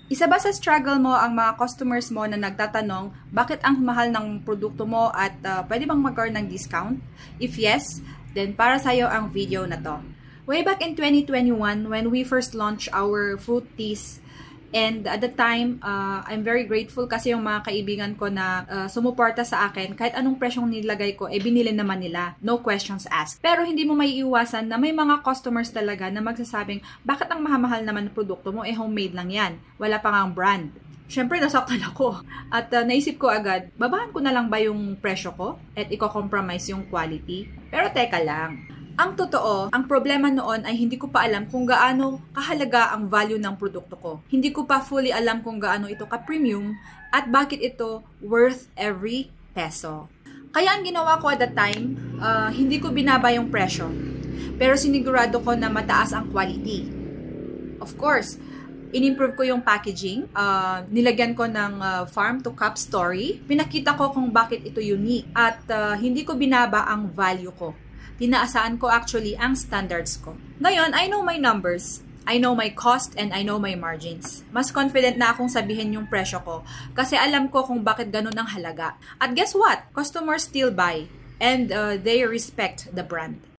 Isa ba sa struggle mo ang mga customers mo na nagtatanong bakit ang mahal ng produkto mo at pwede bang magkaroon ng discount? If yes, then para sa'yo ang video na to. Way back in 2021, when we first launched our fruit teas, and at the time, I'm very grateful kasi yung mga kaibigan ko na sumuporta sa akin, kahit anong presyong nilagay ko, binili naman nila. No questions asked. Pero hindi mo maiiwasan na may mga customers talaga na magsasabing, bakit ang mahal naman ng produkto mo? Homemade lang yan. Wala pa ngang brand. Siyempre, nasaktan ako. At naisip ko agad, babahan ko na lang ba yung presyo ko? At i-compromise yung quality? Pero teka lang. Ang totoo, ang problema noon ay hindi ko pa alam kung gaano kahalaga ang value ng produkto ko. Hindi ko pa fully alam kung gaano ito ka-premium at bakit ito worth every peso. Kaya ang ginawa ko at that time, hindi ko binaba yung presyo. Pero sinigurado ko na mataas ang quality. Of course, in-improve ko yung packaging, nilagyan ko ng farm to cup story, pinakita ko kung bakit ito unique at hindi ko binaba ang value ko. Tinaasaan ko actually ang standards ko. Ngayon, I know my numbers, I know my cost, and I know my margins. Mas confident na akong sabihin yung presyo ko kasi alam ko kung bakit ganun ang halaga. At guess what? Customers still buy and they respect the brand.